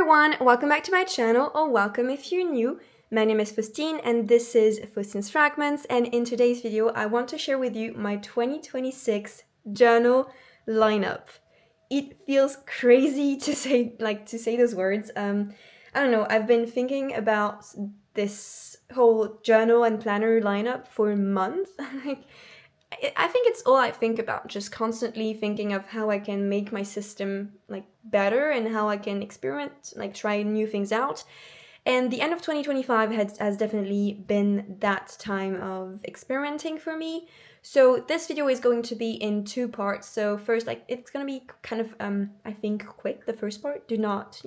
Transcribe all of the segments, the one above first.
everyone, welcome back to my channel, or welcome if you're new. My name is Faustine and this is Faustine's Fragments, and in today's video I want to share with you my 2026 journal lineup. It feels crazy to say those words. I don't know, I've been thinking about this whole journal and planner lineup for months. I think it's all I think about, just constantly thinking of how I can make my system better and how I can experiment, try new things out. And the end of 2025 has definitely been that time of experimenting for me. So this video is going to be in two parts. So first, it's gonna be kind of I think quick, the first part. Do not,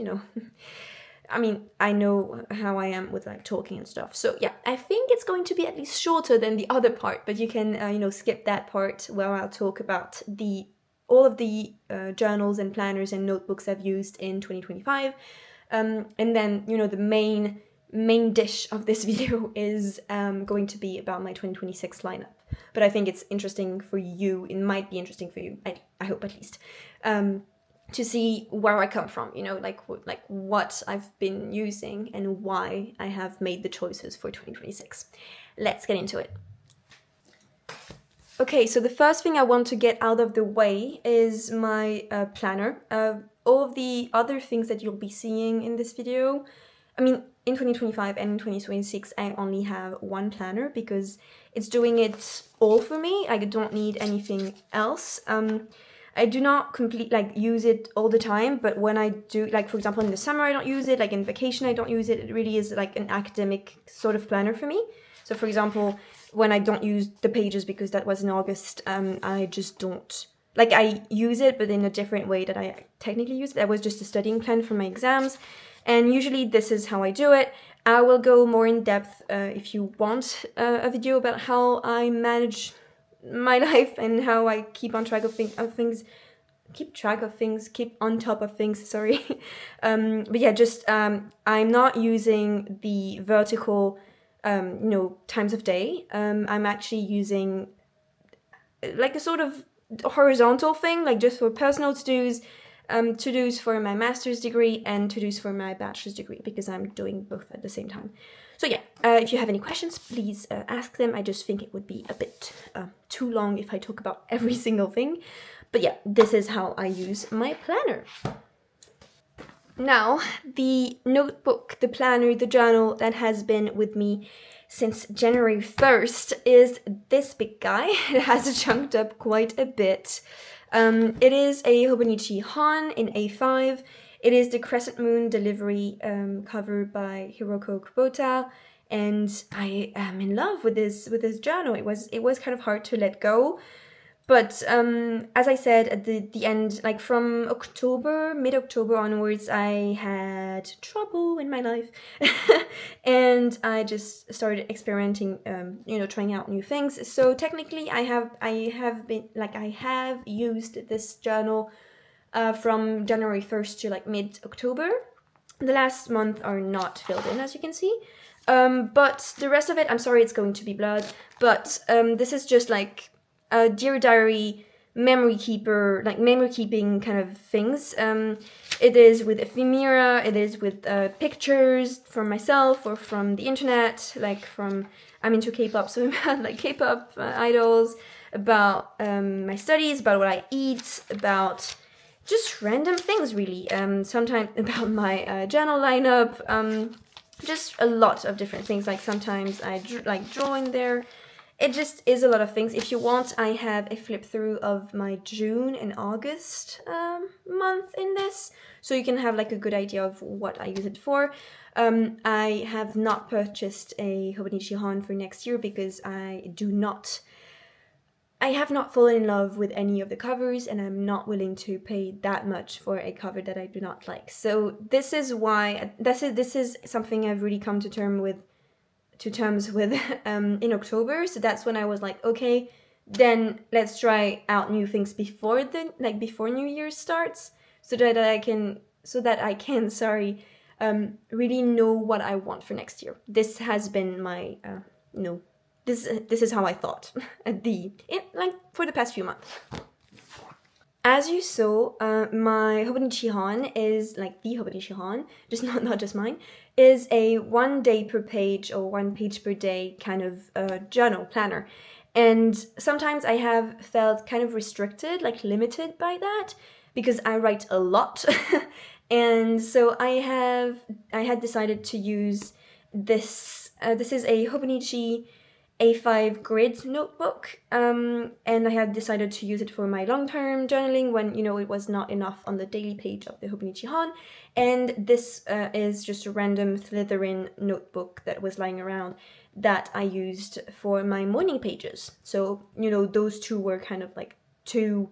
I mean, I know how I am with talking and stuff. So yeah, I think it's going to be at least shorter than the other part, but you can, skip that part where I'll talk about all of the journals and planners and notebooks I've used in 2025. And then, the main dish of this video is going to be about my 2026 lineup. But I think it's interesting for you. It might be interesting for you. I hope at least. To see where I come from, what I've been using and why I have made the choices for 2026. Let's get into it. Okay, so the first thing I want to get out of the way is my planner. All of the other things that you'll be seeing in this video, I mean, in 2025 and in 2026, I only have one planner because it's doing it all for me. I don't need anything else. I do not use it all the time, but when I do, for example, in the summer I don't use it, in vacation I don't use it. It really is an academic sort of planner for me. So for example, when I don't use the pages because that was in August, I just don't, I use it, but in a different way that I technically use it. That was just a studying plan for my exams. And usually this is how I do it. I will go more in depth if you want a video about how I manage my life and how I keep on track of things, keep on top of things, sorry. But yeah, just I'm not using the vertical times of day. I'm actually using a sort of horizontal thing, just for personal to-dos, to-dos for my master's degree and to-dos for my bachelor's degree, because I'm doing both at the same time. So yeah, if you have any questions, please ask them. I just think it would be a bit too long if I talk about every single thing. But yeah, this is how I use my planner. Now, the notebook, the planner, the journal that has been with me since January 1st is this big guy. It has chunked up quite a bit. It is a hobonichi Han in A5. It is the Crescent Moon delivery cover by Hiroko Kubota, and I am in love with this journal. It was kind of hard to let go, but as I said at the end, from mid-October onwards, I had trouble in my life, and I just started experimenting, trying out new things. So technically, I have used this journal from January 1st to mid-October. The last month are not filled in, as you can see. But the rest of it, I'm sorry, it's going to be blurred, but this is just a Dear Diary memory keeping kind of things. It is with ephemera, it is with pictures from myself or from the internet, I'm into K-pop, so about K-pop idols, about my studies, about what I eat, about just random things, really. Sometimes about my journal lineup, just a lot of different things. Sometimes I draw in there. It just is a lot of things. If you want, I have a flip through of my June and August month in this, so you can have a good idea of what I use it for. I have not purchased a hobonichi Han for next year because I have not fallen in love with any of the covers, and I'm not willing to pay that much for a cover that I do not like. So this is why this is something I've really come to terms with in October. So that's when I was okay, then let's try out new things before before New Year starts, so that I can really know what I want for next year. This has been my This is how I thought for the past few months. As you saw, my hobonichi hon is like the hobonichi hon, just not just mine, is a 1 day per page or 1 page per day kind of journal planner. And sometimes I have felt kind of restricted, like limited by that, because I write a lot. And so I had decided to use this. This is a hobonichi A5 grid notebook, and I had decided to use it for my long-term journaling when, you know, it was not enough on the daily page of the hobonichi hon. And this is just a random Slytherin notebook that was lying around that I used for my morning pages. So, you know, those two were kind of like to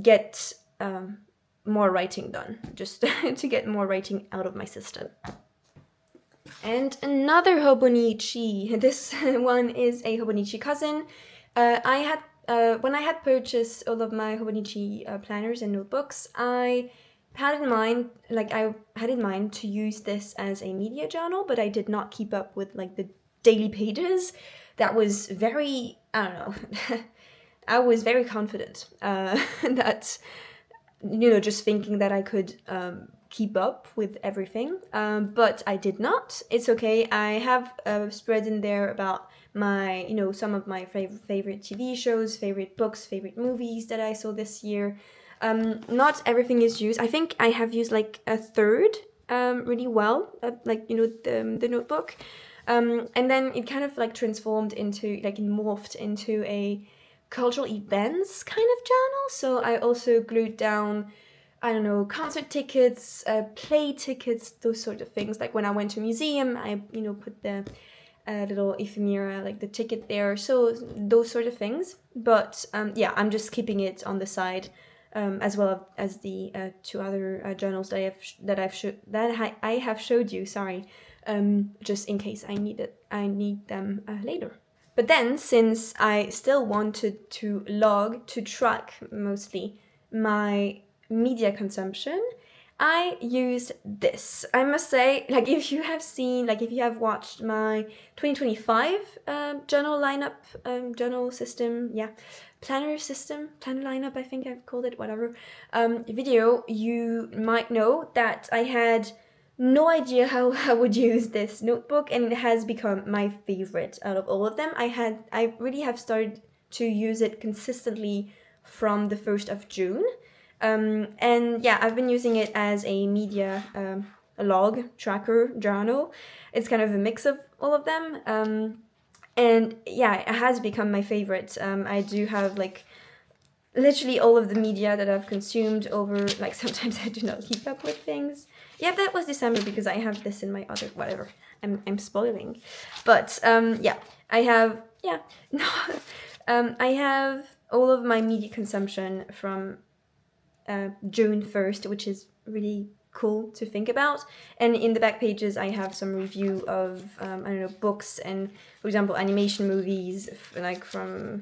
get more writing done, just to get more writing out of my system. And another hobonichi. This one is a hobonichi cousin. I had when I had purchased all of my hobonichi planners and notebooks, I had in mind to use this as a media journal, but I did not keep up with like the daily pages. That was very, I don't know. I was very confident that, you know, just thinking that I could keep up with everything, but I did not. It's okay. I have spread in there about my, you know, some of my favorite TV shows, favorite books, favorite movies that I saw this year. Not everything is used. I think I have used like a third really well, like, you know, the notebook. And then it kind of like transformed into, like, it morphed into a cultural events kind of journal. So I also glued down, I don't know, concert tickets, play tickets, those sort of things. Like when I went to a museum, I, you know, put the little ephemera, like the ticket there. So those sort of things. But yeah, I'm just keeping it on the side, as well as the two other journals that I have showed you. Sorry, just in case I need them later. But then, since I still wanted to track mostly my media consumption, I used this. I must say, like, if you have watched my 2025 journal lineup, journal system, planner lineup, I think I've called it, whatever, video, you might know that I had no idea how I would use this notebook, and it has become my favorite out of all of them. I really have started to use it consistently from the 1st of June. And yeah, I've been using it as a media a log tracker journal. It's kind of a mix of all of them. And yeah, it has become my favorite. I do have like literally all of the media that I've consumed over, like, sometimes I do not keep up with things. Yeah, that was December because I have this in my other, whatever, I'm spoiling. But yeah, I have, I have all of my media consumption from June 1st, which is really cool to think about. And in the back pages, I have some review of, I don't know, books and, for example, animation movies, like from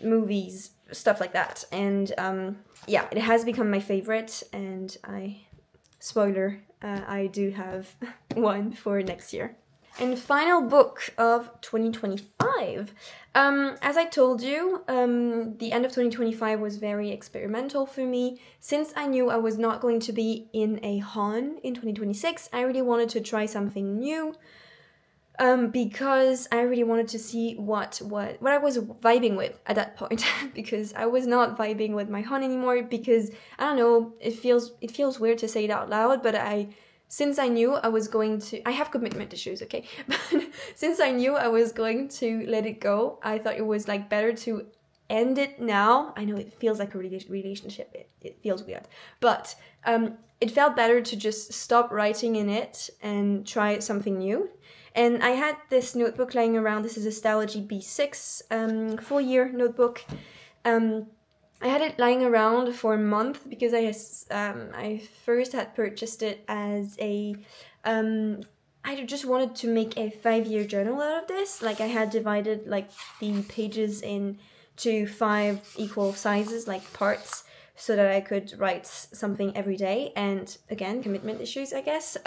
movies, stuff like that. And yeah, it has become my favorite, and spoiler, I do have one for next year. And final book of 2025. As I told you, the end of 2025 was very experimental for me. Since I knew I was not going to be in a hon in 2026, I really wanted to try something new. Because I really wanted to see what I was vibing with at that point, because I was not vibing with my hon anymore, because I don't know, it feels weird to say it out loud, but since I knew I was going to, I have commitment issues, okay, but since I knew I was going to let it go, I thought it was like better to end it now. I know it feels like a relationship, it feels weird, but it felt better to just stop writing in it and try something new. And I had this notebook lying around. This is a Stalogy B6 full-year notebook. I had it lying around for a month because I first had purchased it as a... I just wanted to make a 5-year journal out of this. Like, I had divided like the pages into 5 equal sizes, like parts, so that I could write something every day. And again, commitment issues, I guess.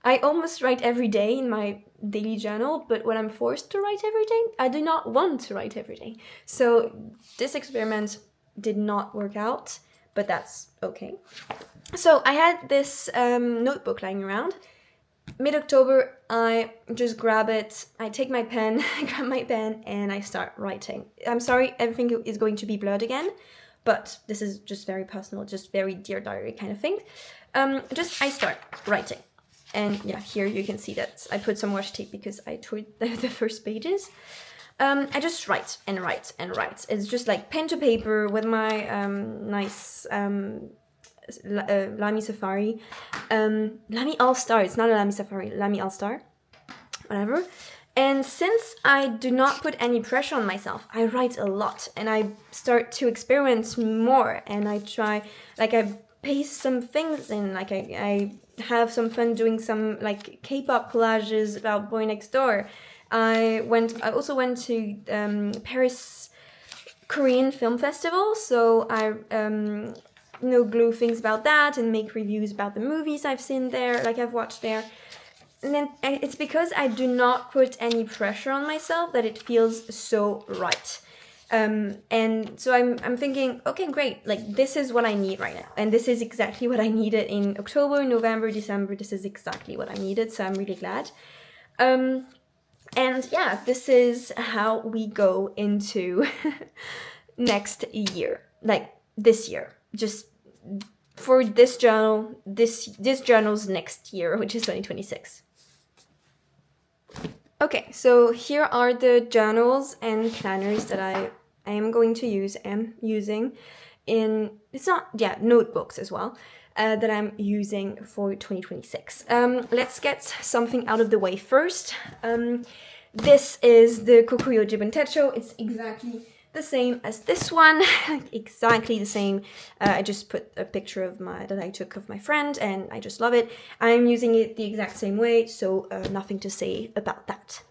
I almost write every day in my daily journal, but when I'm forced to write every day, I do not want to write every day. So this experiment did not work out, but that's okay. So I had this notebook lying around. Mid-October, I just grab it, I take my pen, I grab my pen, and I start writing. I'm sorry, everything is going to be blurred again, but this is just very personal, just very Dear Diary kind of thing. I start writing. And yeah, here you can see that I put some washi tape because I tore the first pages. I just write and write and write. It's just like pen to paper with my nice Lamy Safari. Lamy All-Star, it's not a Lamy Safari, Lamy All-Star, whatever. And since I do not put any pressure on myself, I write a lot and I start to experiment more, and I try, like I paste some things in, like I have some fun doing some like K-pop collages about Boy Next Door. I also went to Paris Korean Film Festival, so I glue things about that and make reviews about the movies I've seen there, like I've watched there. And then it's because I do not put any pressure on myself that it feels so right. And so I'm thinking, okay, great, like this is what I need right now. And this is exactly what I needed in October, November, December. This is exactly what I needed, so I'm really glad. And yeah, this is how we go into next year, like this year, just for this journal, this journal's next year, which is 2026. Okay, so here are the journals and planners that I am going to use, am using in, it's not, yeah, notebooks as well, that I'm using for 2026. Let's get something out of the way first. This is the Kokuyo Jibun Techo. It's exactly the same as this one, exactly the same. I just put a picture of that I took of my friend, and I just love it. I'm using it the exact same way, so nothing to say about that.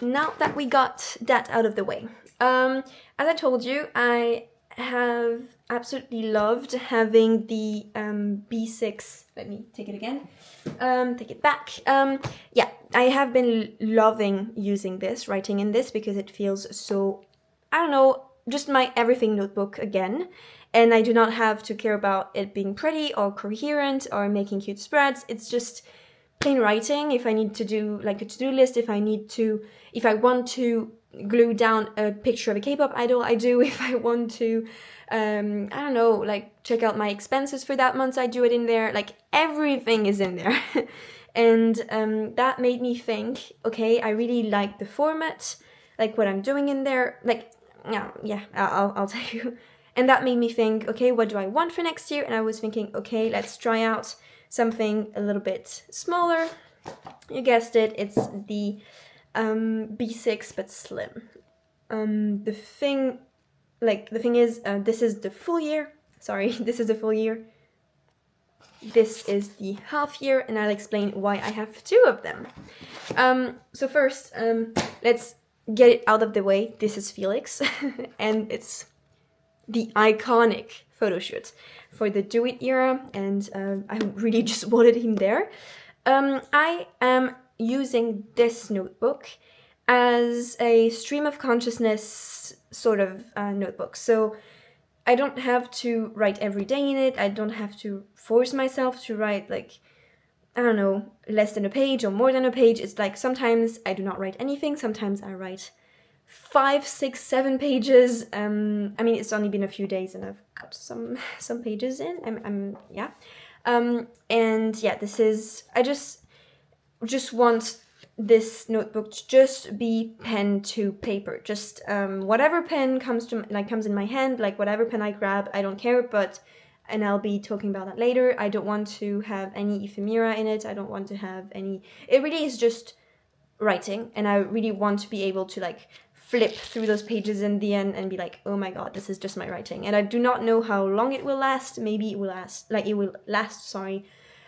Now that we got that out of the way, as I told you, I have absolutely loved having the B6. Let me take it again. Take it back. Yeah, I have been loving using this, writing in this, because it feels so, I don't know, just my everything notebook again. And I do not have to care about it being pretty or coherent or making cute spreads. It's just plain writing. If I need to do like a to-do list, if I want to glue down a picture of a K-pop idol, I do. If I want to, I don't know, like check out my expenses for that month, I do it in there. Like everything is in there. And that made me think, okay, I really like the format, like what I'm doing in there. Like, yeah, I'll tell you. And that made me think, okay, what do I want for next year? And I was thinking, okay, let's try out something a little bit smaller. You guessed it, it's the B6 but slim. The thing is, this is the full year. Sorry, this is the full year. This is the half year, and I'll explain why I have two of them. So first, let's get it out of the way. This is Felix, and it's the iconic photo shoot for the Do It era, and I really just wanted him there. I am using this notebook as a stream of consciousness sort of notebook. So I don't have to write every day in it. I don't have to force myself to write, like, I don't know, less than a page or more than a page. It's like sometimes I do not write anything. Sometimes I write 5, 6, 7 pages. I mean, it's only been a few days and I've got some pages in. Yeah. And yeah, this is, I just want this notebook to just be pen to paper. Just whatever pen comes in my hand, like whatever pen I grab, I don't care, and I'll be talking about that later. I don't want to have any ephemera in it. I don't want to have any, it really is just writing, and I really want to be able to like flip through those pages in the end and be like, oh my god, this is just my writing. And I do not know how long it will last. Maybe it will last,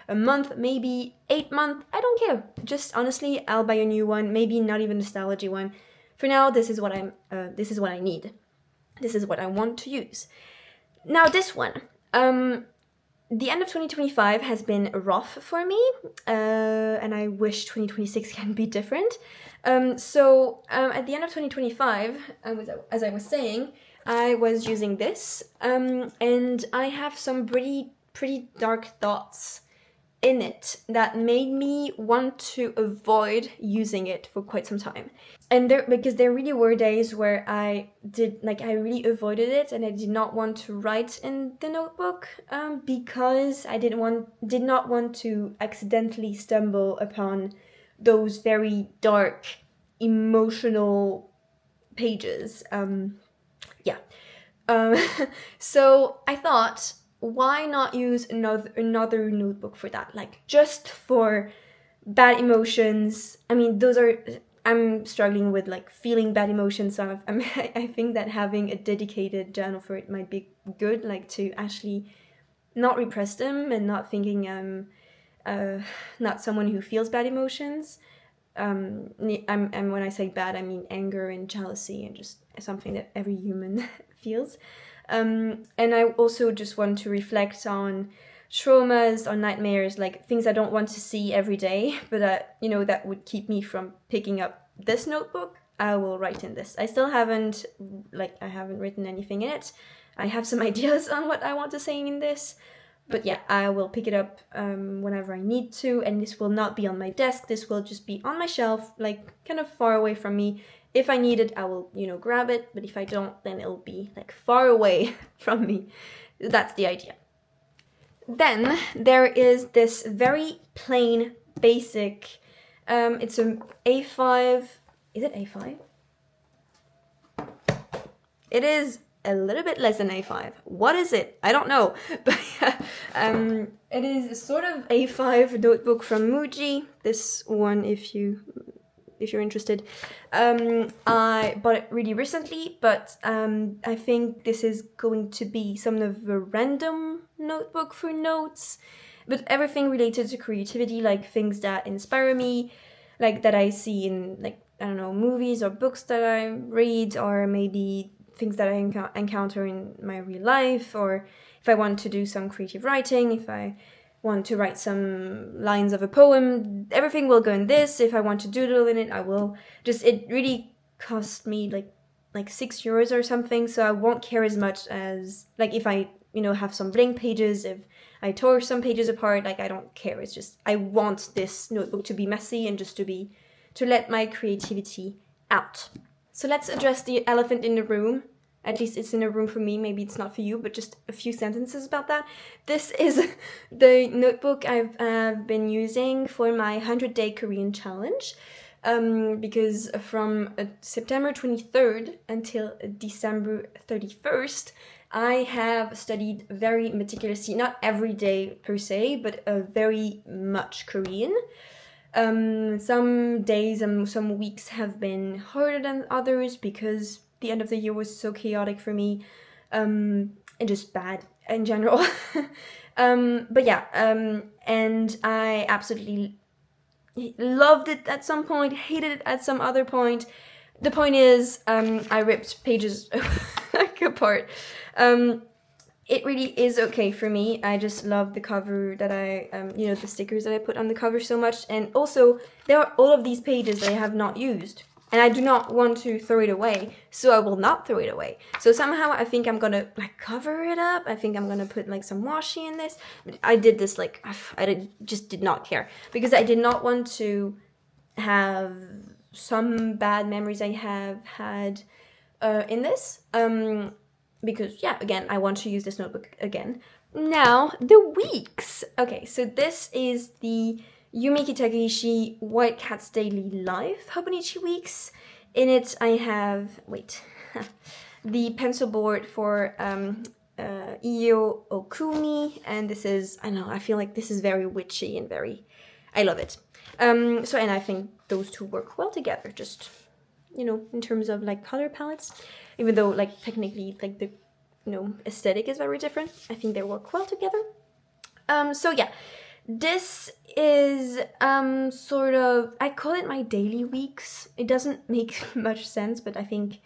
a month, maybe 8 months. I don't care. Just honestly, I'll buy a new one. Maybe not even a stalogy one. For now, this is what I need. This is what I want to use. Now this one, the end of 2025 has been rough for me, and I wish 2026 can be different. So at the end of 2025, as I was saying, I was using this, and I have some pretty dark thoughts in it that made me want to avoid using it for quite some time. And because there really were days where I really avoided it, and I did not want to write in the notebook, because I did not want to accidentally stumble upon those very dark, emotional pages. Yeah. Um, so I thought, why not use another notebook for that? Like, just for bad emotions. I mean, I'm struggling with like feeling bad emotions, so I think that having a dedicated journal for it might be good, like to actually not repress them and not thinking I'm not someone who feels bad emotions. And when I say bad, I mean anger and jealousy and just something that every human feels. And I also just want to reflect on traumas or nightmares, like things I don't want to see every day, but that would keep me from picking up this notebook. I will write in this. I haven't written anything in it. I have some ideas on what I want to say in this, but yeah, I will pick it up whenever I need to, and this will not be on my desk. This will just be on my shelf, like kind of far away from me. If I need it, I will, grab it, but if I don't, then it'll be like far away from me. That's the idea. Then there is this very plain, basic, it's an A5, is it A5? It is a little bit less than A5. What is it? I don't know. But it is sort of A5 notebook from Muji. This one, if you're interested. I bought it really recently, but I think this is going to be some of a random notebook for notes, but everything related to creativity, like things that inspire me, like that I see in, like, I don't know, movies or books that I read, or maybe things that I encounter in my real life, or if I want to do some creative writing, if I want to write some lines of a poem, everything will go in this. If I want to doodle in it, I will. It really cost me like €6 or something, so I won't care as much as, like, if I have some blank pages, if I tore some pages apart, like, I don't care. It's just I want this notebook to be messy and just to let my creativity out. So let's address the elephant in the room. At least it's in a room for me. Maybe it's not for you, but just a few sentences about that. This is the notebook I've been using for my 100-day Korean challenge. Because from September 23rd until December 31st, I have studied very meticulously, not every day per se, but very much Korean. Some days and some weeks have been harder than others because the end of the year was so chaotic for me, and just bad in general. But yeah, and I absolutely loved it at some point, hated it at some other point. The point is, I ripped pages apart. It really is okay for me. I just love the cover that the stickers that I put on the cover so much. And also, there are all of these pages that I have not used. And I do not want to throw it away, so I will not throw it away. So somehow I think I'm gonna cover it up. I think I'm gonna put some washi in this. But I did this just did not care. Because I did not want to have some bad memories I have had in this. Because, yeah, again, I want to use this notebook again. Now, the weeks. Okay, so this is the Yumi Kitagishi White Cat's Daily Life hobonichi weeks. In it, I have, the pencil board for Iyo Okumi, and this is, I feel like this is very witchy and I love it. And I think those two work well together, just, in terms of color palettes. Even though technically the aesthetic is very different, I think they work well together. So yeah, this is sort of, I call it my daily weeks. It doesn't make much sense, but I think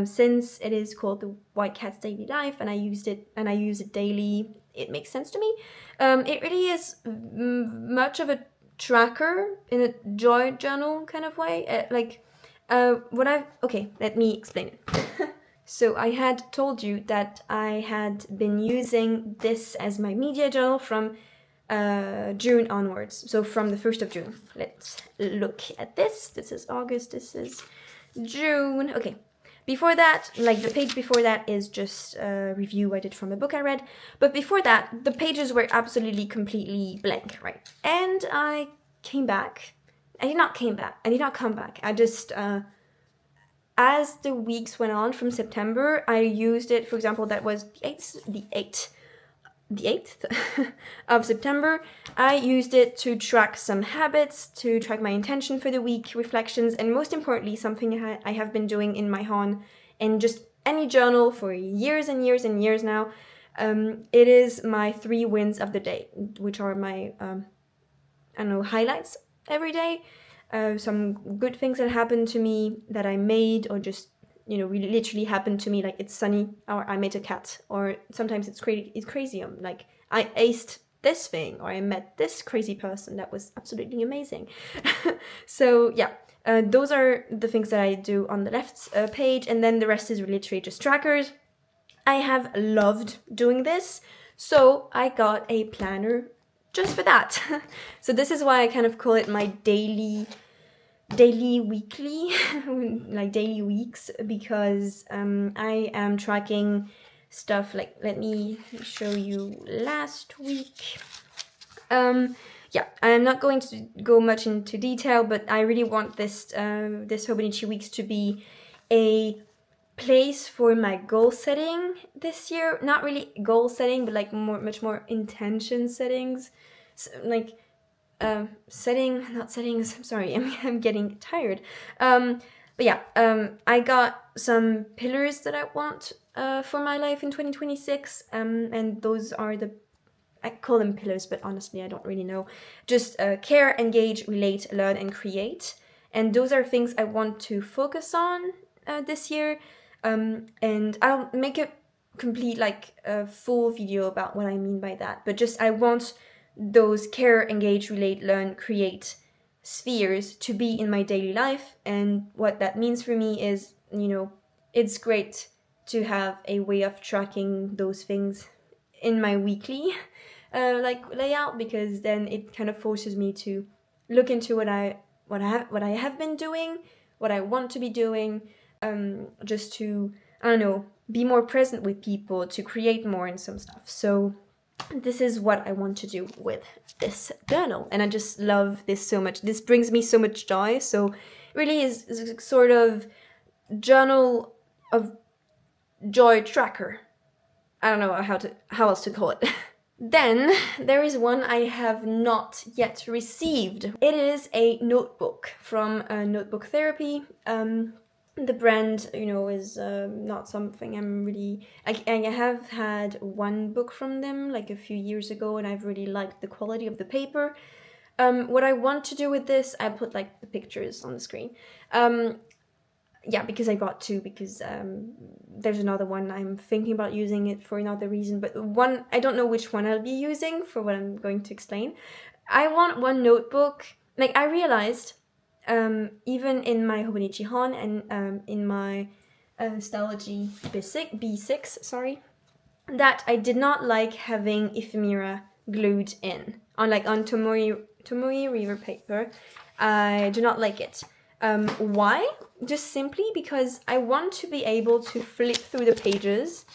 since it is called the White Cat's Daily Life and I use it daily, it makes sense to me. It really is much of a tracker in a joy journal kind of way. Okay, let me explain it. So I had told you that I had been using this as my media journal from June onwards. So from the 1st of June. Let's look at this. This is August, this is June. Okay. Before that, like the page before that is just a review I did from a book I read. But before that, the pages were absolutely completely blank, right? And I came back. I did not come back. I just, as the weeks went on from September, I used it, for example, that was the 8th of September. I used it to track some habits, to track my intention for the week, reflections, and most importantly, something I have been doing in my hon and just any journal for years and years and years now. It is my 3 wins of the day, which are my, highlights every day. Some good things that happened to me that I made, or just really literally happened to me, like it's sunny, or I met a cat, or sometimes it's crazy. Like I aced this thing, or I met this crazy person that was absolutely amazing. So yeah, those are the things that I do on the left page, and then the rest is literally just trackers. I have loved doing this, so I got a planner just for that. So this is why I kind of call it my daily weekly, like daily weeks, because I am tracking stuff. Like, let me show you last week. Yeah, I'm not going to go much into detail, but I really want this hobonichi weeks to be a place for my goal setting this year. Not really goal setting, but like much more intention settings. So, like not settings. I'm sorry, I'm getting tired. But yeah, I got some pillars that I want for my life in 2026. And those are I call them pillars, but honestly, I don't really know. Just care, engage, relate, learn, and create. And those are things I want to focus on this year. And I'll make a complete, like, full video about what I mean by that. But just, I want those care, engage, relate, learn, create spheres to be in my daily life. And what that means for me is, it's great to have a way of tracking those things in my weekly layout, because then it kind of forces me to look into what I have been doing, what I want to be doing, just to, be more present with people, to create more and some stuff. So this is what I want to do with this journal, and I just love this so much. This brings me so much joy. So it really is a sort of journal of joy tracker. I don't know how else to call it. Then there is one I have not yet received. It is a notebook from Notebook Therapy. The brand, is not something I'm really... I have had one book from them like a few years ago, and I've really liked the quality of the paper. What I want to do with this, I put like the pictures on the screen. Yeah, because I got two, because there's another one I'm thinking about using it for another reason, but one, I don't know which one I'll be using for what I'm going to explain. I want one notebook. Like, I realized, even in my hobonichi hon and in my stalogy B6, sorry, that I did not like having ephemera glued in. On Tomoe River paper, I do not like it. Why? Just simply because I want to be able to flip through the pages,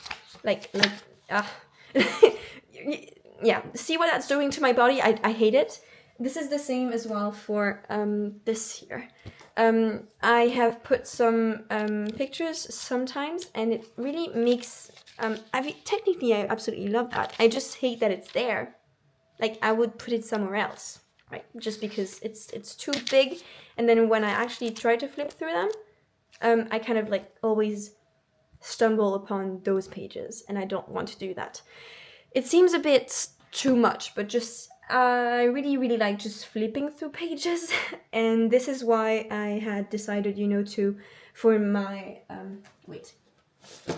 yeah, see what that's doing to my body. I hate it. This is the same as well for this here. I have put some pictures sometimes, and it really makes... technically, I absolutely love that. I just hate that it's there. Like, I would put it somewhere else, right? Just because it's too big, and then when I actually try to flip through them, I kind of like always stumble upon those pages, and I don't want to do that. It seems a bit too much, but just I really, really like just flipping through pages, and this is why I had decided, for my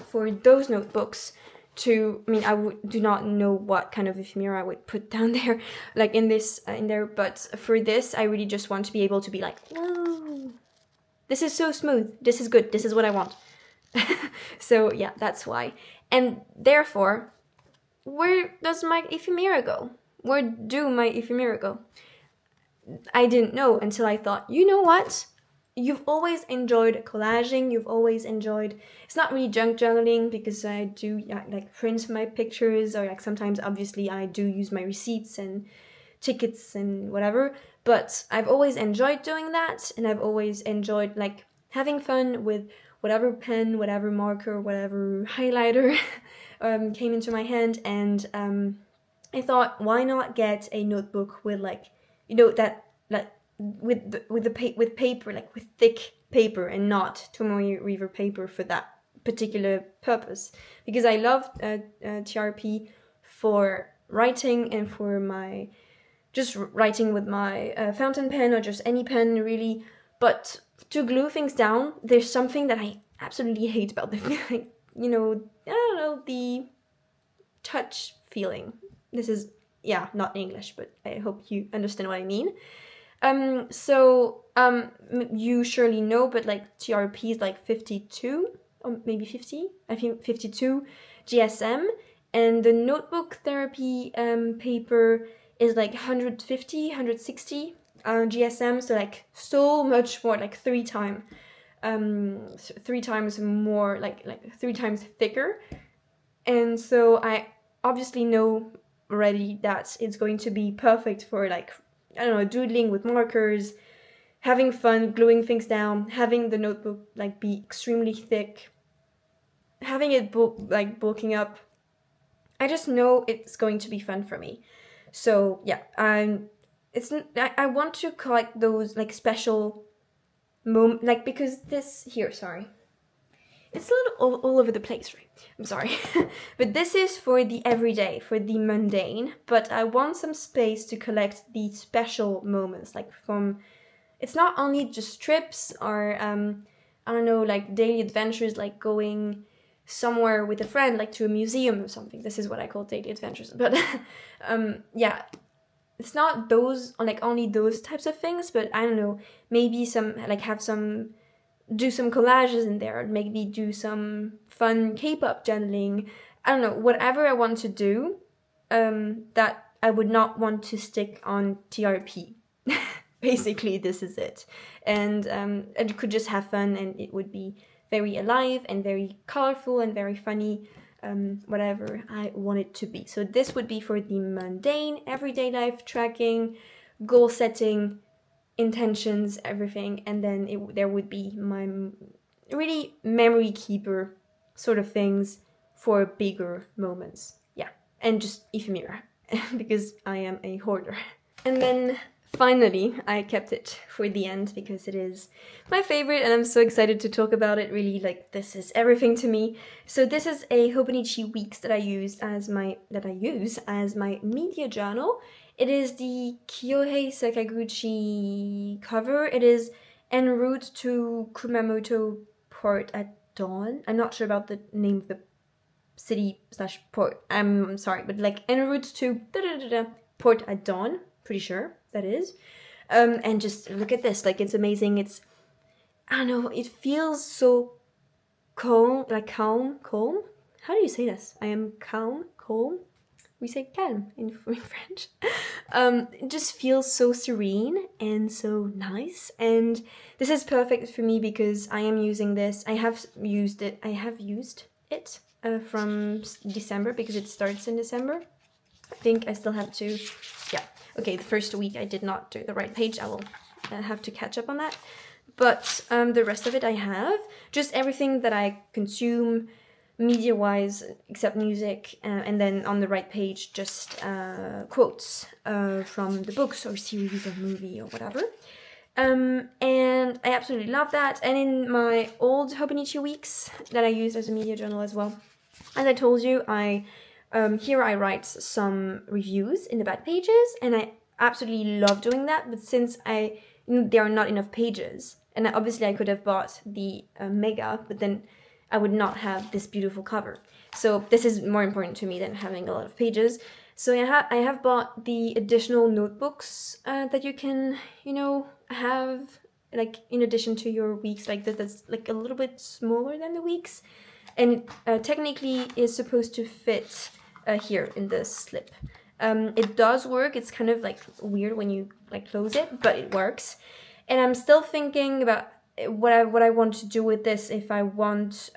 for those notebooks to, I do not know what kind of ephemera I would put down there, like in there, but for this, I really just want to be able to be like, whoa, this is so smooth, this is good, this is what I want. So yeah, that's why. And therefore, where does my ephemera go? Where do my ephemera go? I didn't know until I thought, you know what? You've always enjoyed collaging, you've always enjoyed, it's not really junk journaling because I do like print my pictures, or like sometimes obviously I do use my receipts and tickets and whatever, but I've always enjoyed doing that, and I've always enjoyed like having fun with whatever pen, whatever marker, whatever highlighter came into my hand. And I thought, why not get a notebook with like, you know, that like with paper, like with thick paper, and not Tomoe River paper for that particular purpose, because I love TRP for writing and for my just writing with my fountain pen or just any pen really. But to glue things down, there's something that I absolutely hate about the feeling. You know, I don't know, the touch feeling. This is, yeah, not English, but I hope you understand what I mean. You surely know, but like TRP is like 52 or maybe 50, I think 52 GSM, and the notebook therapy paper is like 150, 160 GSM, so like so much more, like three times more, like three times thicker. And so I obviously know already that it's going to be perfect for like, I don't know, doodling with markers, having fun, gluing things down, having the notebook like be extremely thick, having it bulking up. I just know it's going to be fun for me. So yeah, I want to collect those like special like, because this here, sorry, it's a little all over the place, right? I'm sorry. But this is for the everyday, for the mundane, but I want some space to collect the special moments, like from, it's not only just trips or I don't know, like daily adventures, like going somewhere with a friend, like to a museum or something. This is what I call daily adventures. But yeah, it's not those, like only those types of things, but I don't know, maybe some, like have some, do some collages in there, maybe do some fun K-pop journaling. I don't know, whatever I want to do, that I would not want to stick on TRP. Basically, this is it. And I could just have fun, and it would be very alive and very colorful and very funny, whatever I want it to be. So this would be for the mundane, everyday life tracking, goal setting, intentions, everything. And then there would be my really memory keeper sort of things for bigger moments. Yeah, and just ephemera, because I am a hoarder. And then finally, I kept it for the end because it is my favorite and I'm so excited to talk about it. Really, like, this is everything to me. So this is a Hobonichi Weeks that I use as my media journal. It is the Kyohei Sakaguchi cover. It is en route to Kumamoto port at dawn. I'm not sure about the name of the city slash port. I'm sorry, but like en route to port at dawn. Pretty sure that is. And just look at this, like, it's amazing. It's, I don't know, it feels so calm, like calm. How do you say this? I am calm. We say calm in French. It just feels so serene and so nice. And this is perfect for me because I am using this. I have used it from December, because it starts in December. I think I still have to, yeah. Okay, the first week I did not do the right page. I will have to catch up on that. But the rest of it I have. Just everything that I consume media-wise, except music. And then on the right page, just quotes from the books or series or movie or whatever. And I absolutely love that. And in my old Hobonichi Weeks that I used as a media journal as well, as I told you, here I write some reviews in the back pages, and I absolutely love doing that. But since there are not enough pages, and obviously I could have bought the mega, but then I would not have this beautiful cover. So this is more important to me than having a lot of pages. So I have bought the additional notebooks that you can, have like in addition to your weeks, like that's like a little bit smaller than the weeks, and it technically is supposed to fit here in this slip. It does work. It's kind of like weird when you like close it, but it works. And I'm still thinking about what I want to do with this. If I want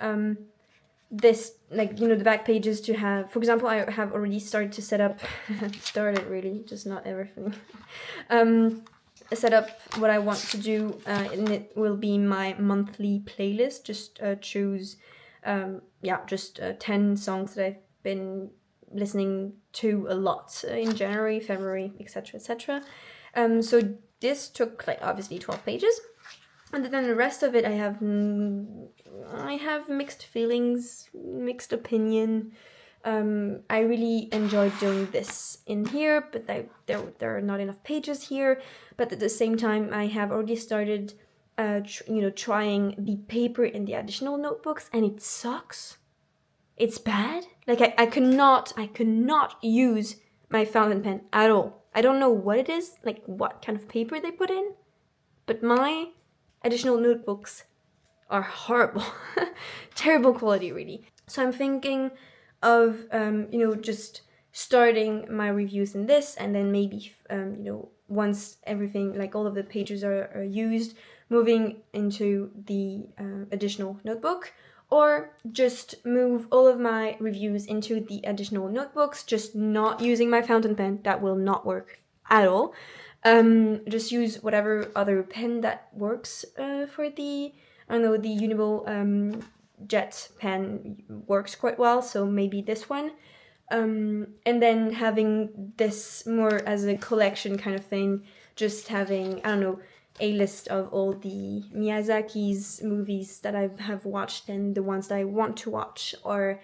this, like, you know, the back pages to have, for example, I have already started to set up started really, just not everything. Set up what I want to do, and it will be my monthly playlist. Just choose just 10 songs that I've been listening to a lot in January, February, etc., etc. So this took like obviously 12 pages, and then the rest of it I have mixed feelings, mixed opinion. I really enjoyed doing this in here, but there are not enough pages here. But at the same time, I have already started trying the paper in the additional notebooks, and it sucks. It's bad. Like I could not use my fountain pen at all. I don't know what it is, like what kind of paper they put in, but my additional notebooks are horrible. Terrible quality, really. So I'm thinking of just starting my reviews in this, and then maybe once everything, like all of the pages are used, moving into the additional notebook, or just move all of my reviews into the additional notebooks, just not using my fountain pen. That will not work at all. Just use whatever other pen that works for the, I don't know, the Uniball jet pen works quite well, so maybe this one. And then having this more as a collection kind of thing, just having, I don't know, a list of all the Miyazaki's movies that I have watched and the ones that I want to watch, or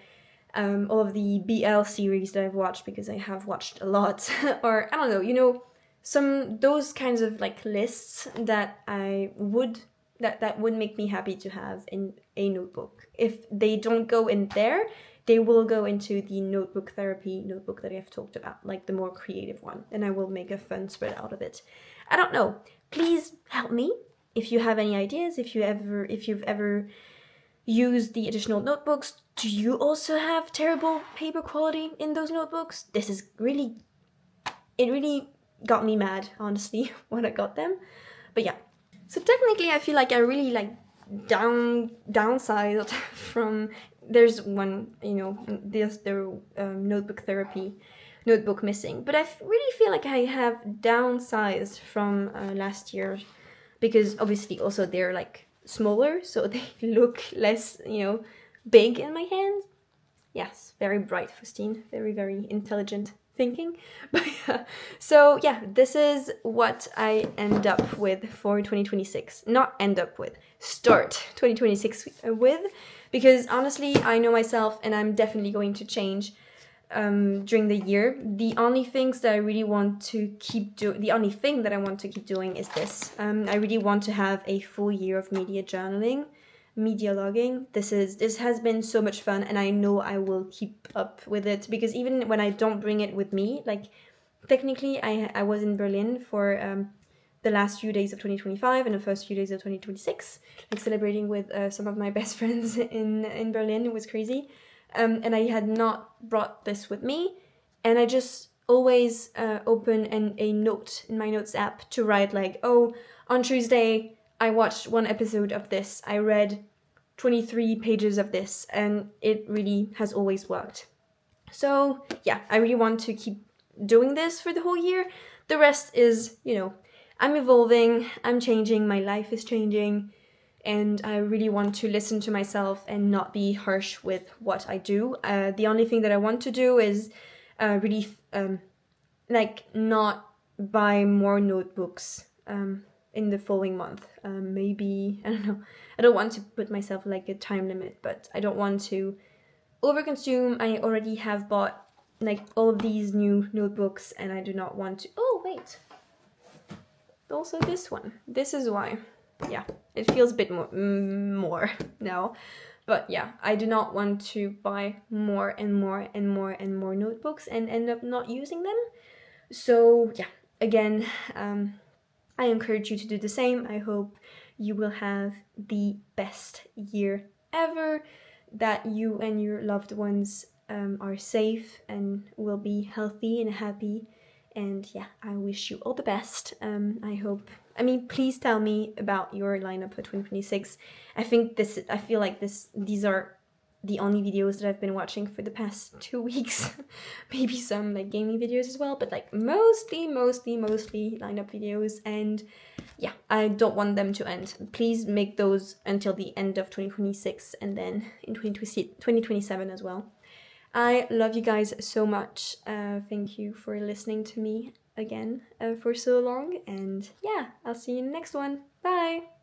all of the BL series that I've watched, because I have watched a lot, or I don't know, some those kinds of like lists that I would that would make me happy to have in a notebook. If they don't go in there, they will go into the notebook therapy notebook that I've talked about, like the more creative one, and I will make a fun spread out of it. I don't know. Please help me if you have any ideas. If you've ever used the additional notebooks, do you also have terrible paper quality in those notebooks? It really got me mad, honestly, when I got them. But yeah. So technically, I feel like I really like downsized from. There's one, there's the notebook therapy notebook missing, but I really feel like I have downsized from last year, because obviously also they're like smaller, so they look less, big in my hands. Yes, very bright, Faustine. Very, very intelligent thinking. But yeah, so yeah, this is what I end up with for 2026. Not end up with, start 2026 with, because honestly, I know myself, and I'm definitely going to change during the year. The only things that I really want to keep doing, the only thing that I want to keep doing is this. I really want to have a full year of media journaling, media logging. This has been so much fun, and I know I will keep up with it, because even when I don't bring it with me, like technically I was in Berlin for the last few days of 2025 and the first few days of 2026, like celebrating with some of my best friends in Berlin. It was crazy. And I had not brought this with me, and I just always open a note in my notes app to write like, oh, on Tuesday I watched one episode of this, I read 23 pages of this, and it really has always worked. So yeah, I really want to keep doing this for the whole year. The rest is, I'm evolving, I'm changing, my life is changing, and I really want to listen to myself and not be harsh with what I do. The only thing that I want to do is really not buy more notebooks in the following month. Maybe, I don't know, I don't want to put myself like a time limit, but I don't want to overconsume. I already have bought like all of these new notebooks, and I do not want to. Oh wait, also this one. This is why. Yeah, it feels a bit more now, but yeah, I do not want to buy more and more and more and more notebooks and end up not using them. So yeah, again, I encourage you to do the same. I hope you will have the best year ever, that you and your loved ones are safe and will be healthy and happy. And yeah, I wish you all the best. Please tell me about your lineup for 2026. I feel like these are the only videos that I've been watching for the past 2 weeks. Maybe some like gaming videos as well, but like mostly lineup videos. And yeah, I don't want them to end. Please make those until the end of 2026 and then in 2027 as well. I love you guys so much. Thank you for listening to me again for so long. And yeah, I'll see you in the next one. Bye!